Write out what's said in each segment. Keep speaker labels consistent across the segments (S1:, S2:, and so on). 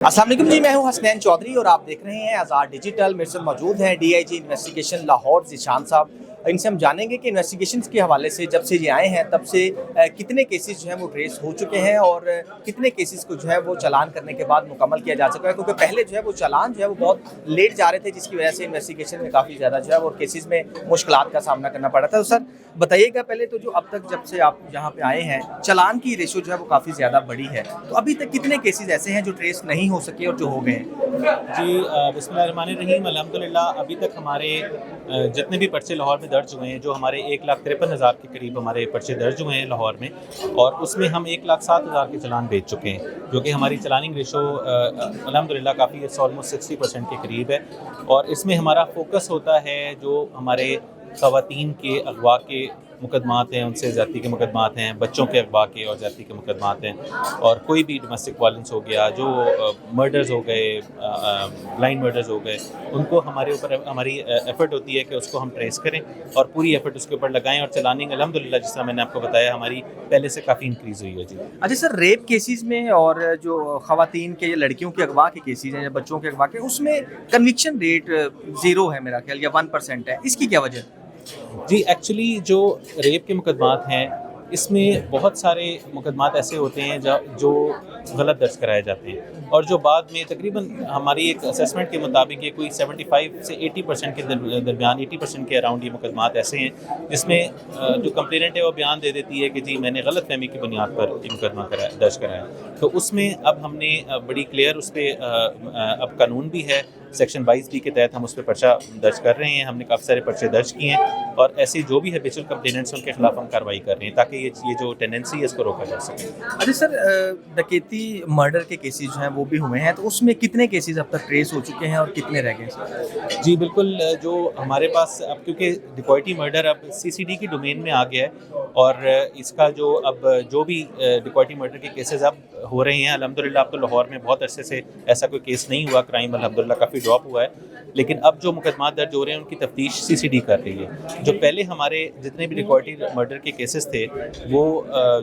S1: अस्सलाम वालेकुम जी, मैं हूं हसनैन चौधरी और आप देख रहे हैं आज़ाद डिजिटल। मेरे साथ मौजूद हैं डीआईजी इन्वेस्टिगेशन लाहौर ज़ीशान साहब। इनसे हम जानेंगे कि इन्वेस्टिगेशंस के हवाले से जब से ये आए हैं तब से कितने केसेस जो हैं वो ट्रेस हो चुके हैं और कितने केसेस को जो है वो चालान करने के बाद मुकम्मल किया जा चुका है, क्योंकि पहले जो है वो चालान जो है वो बहुत लेट जा रहे थे, जिसकी वजह से इन्वेस्टिगेशन में काफ़ी ज़्यादा जो है वो केसेस में मुश्किलात का सामना करना पड़ा था। तो सर बताइएगा पहले तो, जो अब तक जब से आप यहाँ पे आए हैं चालान की रेशो जो है वो काफ़ी ज़्यादा बड़ी है, तो अभी तक कितने केसेस ऐसे हैं जो ट्रेस नहीं हो सके और जो हो गए हैं?
S2: जी बिस्मिल्लाहिर्रहमानिर्रहीम। अल्हम्दुलिल्लाह अभी तक हमारे जितने भी पर्चे लाहौर में दर्ज हुए हैं, जो हमारे 1,53,000 के करीब हमारे पर्चे दर्ज हुए हैं लाहौर में, और उसमें हम 1,07,000 के चलान भेज चुके हैं, जो कि हमारी चलानिंग रेशो अल्हम्दुलिल्लाह काफ़ी ऑलमोस्ट 60% के करीब है। और इसमें हमारा फोकस होता है जो हमारे ख़वातीन के अगवा के मुकदमात हैं, उनसे ज़्यादती के मुकदमात हैं, बच्चों के अगवा के और ज़्यादती के मुकदमात हैं, और कोई भी डोमेस्टिक वायलेंस हो गया, जो मर्डर्स हो गए, ब्लाइंड मर्डर्स हो गए, उनको हमारे ऊपर हमारी एफ़र्ट होती है कि उसको हम ट्रेस करें और पूरी एफ़र्ट उसके ऊपर लगाएं। और चलानिंग अल्हम्दुलिल्लाह जिस तरह मैंने आपको बताया हमारी पहले से काफ़ी इंक्रीज़ हुई है। जी
S1: अच्छा सर, रेप केसेस में और जो ख़वातीन के या लड़कियों के अगवा के केसेस हैं या बच्चों के अगवा के, उसमें कन्विक्शन रेट 0 है मेरा ख्याल, या 1% है, इसकी क्या वजह?
S2: जी एक्चुअली जो रेप के मुकदमात हैं, इसमें बहुत सारे मुकदमात ऐसे होते हैं जो गलत दर्ज कराए जाते हैं, और जो बाद में तकरीबन हमारी एक असेसमेंट के मुताबिक ये कोई 75 से 80% के दरमियान 80% के अराउंड ये मुकदमात ऐसे हैं जिसमें जो कंप्लेनेंट है वो बयान दे देती है कि जी मैंने गलत फहमी की बुनियाद पर ये मुकदमा दर्ज कराया। तो उसमें अब हमने बड़ी क्लियर उस पर अब कानून भी है, सेक्शन 22B के तहत हम उस पर पर्चा दर्ज कर रहे हैं। हमने काफ़ी सारे पर्चे दर्ज किए हैं और ऐसे जो भी हैबिचुअल कंप्लेनेंट्स उनके खिलाफ हम कार्रवाई कर रहे हैं ताकि ये जो टेंडेंसी है इसको रोका जा सके।
S1: अच्छा सर, डकैती मर्डर के केसेस जो हैं वो भी हुए हैं, तो उसमें कितने केसेस अब तक ट्रेस हो चुके हैं और कितने रह गए?
S2: जी बिल्कुल, जो हमारे पास अब क्योंकि डिकॉइटी मर्डर अब CCD की डोमेन में आ गया है, और इसका जो भी डिकॉइटी मर्डर के केसेस अब हो रहे हैं, अल्हम्दुलिल्लाह अब तो लाहौर में बहुत अरसे से ऐसा कोई केस नहीं हुआ, क्राइम अल्हम्दुलिल्लाह काफ़ी ड्रॉप हुआ है, लेकिन अब जो मुकदमात दर्ज हो रहे हैं उनकी तफ्तीश CCD कर रही है। जो पहले हमारे जितने भी डिकॉइटी मर्डर के केसेस थे वो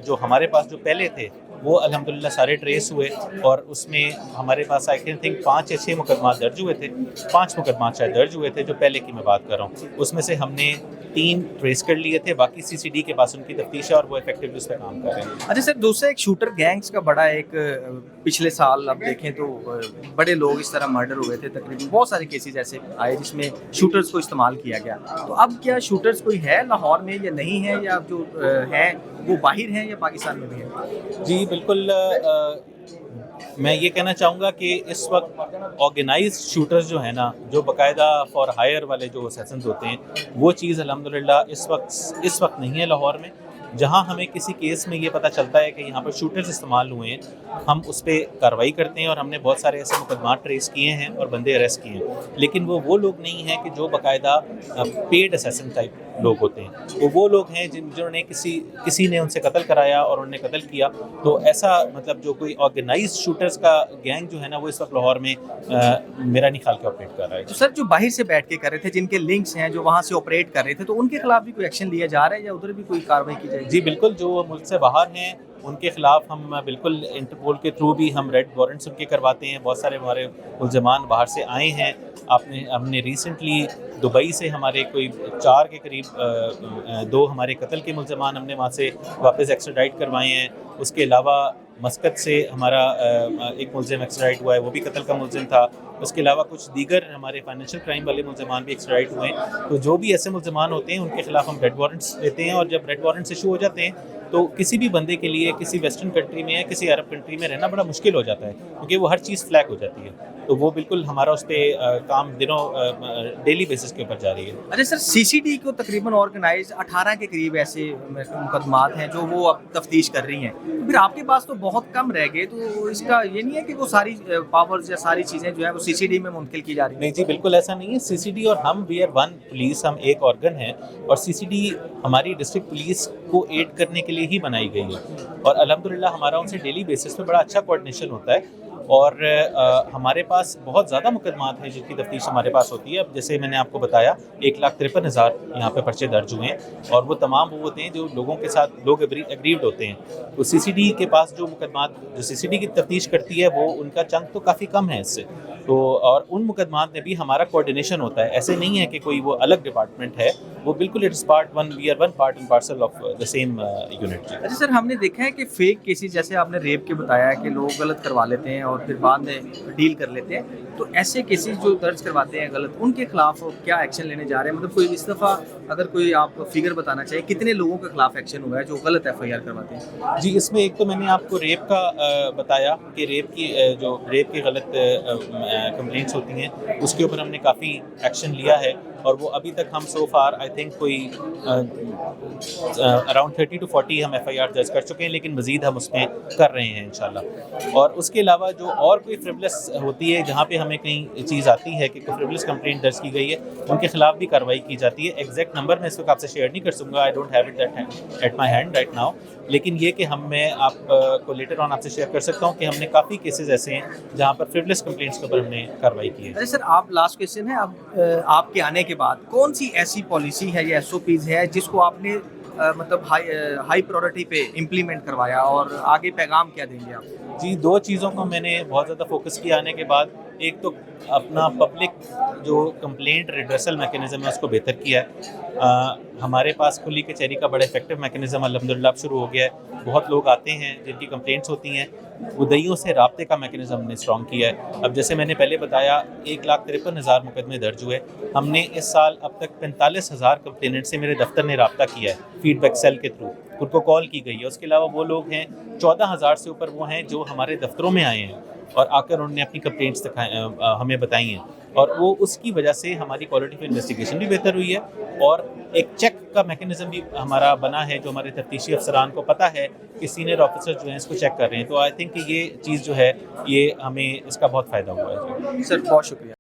S2: जो हमारे पास जो पहले थे वो अल्हम्दुलिल्लाह सारे ट्रेस हुए, और उसमें हमारे पास आई थिंक 5 या 6 मुकदमात दर्ज हुए थे, 5 मुकदमात शायद दर्ज हुए थे जो पहले की मैं बात कर रहा हूँ। उसमें से हमने 3 ट्रेस कर लिए थे, बाकी CCD के पास उनकी तफ्तीश है और वो इफेक्टिवली उस पर काम कर रहे हैं।
S1: अच्छा सर, दूसरा एक शूटर गैंग्स का बड़ा एक पिछले साल अब देखें तो बड़े लोग इस तरह मर्डर हुए थे, तकरीबन बहुत सारे केसेस ऐसे आए जिसमें शूटर्स को इस्तेमाल किया गया। तो अब क्या शूटर्स कोई है लाहौर में या नहीं है, या जो हैं वो बाहर हैं या पाकिस्तान में भी हैं?
S2: जी बिल्कुल, मैं ये कहना चाहूँगा कि इस वक्त ऑर्गेनाइज शूटर्स जो है ना, जो बाकायदा फॉर हायर वाले जो असैसिन्स होते हैं, वो चीज़ अल्हम्दुलिल्लाह इस वक्त नहीं है लाहौर में। जहाँ हमें किसी केस में ये पता चलता है कि यहाँ पर शूटर्स इस्तेमाल हुए हैं, हम उस पर कार्रवाई करते हैं, और हमने बहुत सारे ऐसे मुकदमात ट्रेस किए हैं और बंदे अरेस्ट किए हैं, लेकिन वो लोग नहीं हैं कि जो बाकायदा पेड असैसिन टाइप लोग होते हैं। वो लोग हैं जिन्होंने किसी ने उनसे कत्ल कराया और उन्होंने कत्ल किया। तो ऐसा मतलब जो कोई ऑर्गेनाइज शूटर्स का गैंग जो है ना, वो इस वक्त लाहौर में मेरा नहीं ख्याल के ऑपरेट कर रहा है।
S1: तो सर जो बाहर से बैठ के कर रहे थे, जिनके लिंक्स हैं, जो वहाँ से ऑपरेट कर रहे थे, तो उनके खिलाफ भी कोई एक्शन लिया जा रहा है या उधर भी कोई कार्रवाई की जाएगी?
S2: जी बिल्कुल, जो मुल्क से बाहर हैं उनके ख़िलाफ़ हम बिल्कुल इंटरपोल के थ्रू भी हम रेड वारंट्स उनके करवाते हैं। बहुत सारे हमारे मुल्ज़मान बाहर से आए हैं। हमने रिसेंटली दुबई से हमारे कोई 4 के करीब 2 हमारे कत्ल के मुल्ज़मान हमने वहाँ से वापस एक्स्ट्राडाइट करवाए हैं। उसके अलावा मस्कत से हमारा एक मुल्ज़िम एक्स्ट्राडाइट हुआ है, वो भी कत्ल का मुल्ज़िम था। उसके अलावा कुछ दीगर हमारे फाइनेंशियल क्राइम वाले मुल्ज़मान भी एक्स्ट्राडाइट हुए हैं। तो जो भी ऐसे मुल्ज़मान होते हैं उनके खिलाफ हम रेड वारंट्स देते हैं, और जब रेड वारंट्स इशू हो जाते हैं तो किसी भी बंदे के लिए किसी वेस्टर्न कंट्री में या किसी अरब कंट्री में रहना बड़ा मुश्किल हो जाता है, क्योंकि वो हर चीज़ फ्लैग हो जाती है। तो वो बिल्कुल हमारा उस पर काम डेली बेसिस के ऊपर जारी है।
S1: अच्छा सर, CCD को तकरीबन ऑर्गेनाइज 18 के करीब ऐसे मुकदमात हैं जो वो अब तफ्तीश कर रही हैं, तो फिर आपके पास तो बहुत कम रह गए। तो इसका ये नहीं है कि वो सारी पावर्स या सारी चीज़ें जो है वो CCD में मुंतकिल की जा रही हैं?
S2: नहीं जी बिल्कुल ऐसा नहीं है। CCD और हम वी आर वन पुलिस, हम एक ऑर्गन हैं, और CCD हमारी डिस्ट्रिक्ट पुलिस को एड करने के लिए ही बनाई गई है, और अल्हम्दुलिल्लाह हमारा उनसे डेली बेसिस पे बड़ा अच्छा कोऑर्डिनेशन होता है। और हमारे पास बहुत ज़्यादा मुकदमात हैं जिनकी तफ्तीश हमारे पास होती है। अब जैसे मैंने आपको बताया 1,53,000 यहाँ पे पर्चे दर्ज हुए हैं, और वो तमाम वो होते हैं जो लोगों के साथ लोग एग्रीव्ड होते हैं। तो CCD के पास जो मुकदमात जो CCD की तफ्तीश करती है वो उनका चंक तो काफ़ी कम है इससे, तो और उन मुकदमात में भी हमारा कोऑर्डिनेशन होता है। ऐसे नहीं है कि कोई वो अलग डिपार्टमेंट है, वो बिल्कुल it's part one, we are one part and parcel of the same unit.
S1: अच्छा सर, हमने देखा है कि फेक केसेस, जैसे आपने रेप के बताया है कि लोग गलत करवा लेते हैं और फिर बाद में डील कर लेते हैं, तो ऐसे केसेस जो दर्ज करवाते हैं गलत, उनके खिलाफ क्या एक्शन लेने जा रहे हैं? मतलब कोई इस दफ़ा अगर कोई आप फिगर बताना चाहिए कितने लोगों के खिलाफ एक्शन हुआ है जो गलत FIR करवाते हैं?
S2: जी, इसमें एक तो मैंने आपको रेप का बताया कि रेप की गलत कंप्लेंट्स होती हैं, उसके ऊपर हमने काफ़ी एक्शन लिया है, और वो अभी तक हम सो फार आई थिंक कोई अराउंड 30 to 40 हम FIR दर्ज कर चुके हैं, लेकिन मज़ीद हम उसमें कर रहे हैं इंशाल्लाह। और उसके अलावा जो और कोई फ्रिवलेस होती है, जहाँ पे हमें कहीं चीज़ आती है कि कोई फ्रिवलेस कंप्लेंट दर्ज की गई है, उनके खिलाफ भी कार्रवाई की जाती है। एग्जैक्ट नंबर मैं इस वक्त आपसे शेयर नहीं कर सकूँगा, I don't have it that at my hand right now, लेकिन ये कि मैं आपको लेटर ऑन आपसे शेयर कर सकता हूँ कि हमने काफ़ी केसेस ऐसे हैं जहाँ पर फ्रिवलेस कंप्लेंट्स के ऊपर हमने कार्रवाई की है।
S1: अरे सर, आप लास्ट क्वेश्चन है, आपके आने के बाद कौन सी ऐसी पॉलिसी है या SOPs है जिसको आपने मतलब हाई प्रायोरिटी पे इम्प्लीमेंट करवाया, और आगे पैगाम क्या देंगे आप?
S2: जी, 2 चीज़ों को मैंने बहुत ज़्यादा फोकस किया आने के बाद। एक तो अपना पब्लिक जो कंप्लेंट रिड्रेसल मैकेनिज़्म है उसको बेहतर किया है। हमारे पास खुली कचहरी का बड़ा इफेक्टिव मैकेनिज़्म अल्हम्दुलिल्लाह अब शुरू हो गया है। बहुत लोग आते हैं जिनकी कंप्लेंट्स होती हैं, मुद्दईयों से राब्ते का मैकेनिज़्म हमने स्ट्रॉन्ग किया है। अब जैसे मैंने पहले बताया 1,53,000 मुकदमे दर्ज हुए। हमने इस साल अब तक 45,000 कंप्लेनेंट से मेरे दफ्तर ने राब्ता किया है फीडबैक सेल के थ्रू, उनको कॉल की गई है। उसके अलावा वो लोग हैं 14,000 से ऊपर वो हैं जो हमारे दफ्तरों में आए हैं और आकर उन्होंने अपनी कंप्लेंट्स हमें बताई हैं, और वो उसकी वजह से हमारी क्वालिटी ऑफ इन्वेस्टिगेशन भी बेहतर हुई है, और एक चेक का मैकेनिज़्म भी हमारा बना है जो हमारे तफ्तीशी अफसरान को पता है कि सीनियर ऑफिसर जो हैं इसको चेक कर रहे हैं। तो आई थिंक कि ये चीज़ जो है ये हमें इसका बहुत फ़ायदा हुआ है।
S1: सर बहुत शुक्रिया।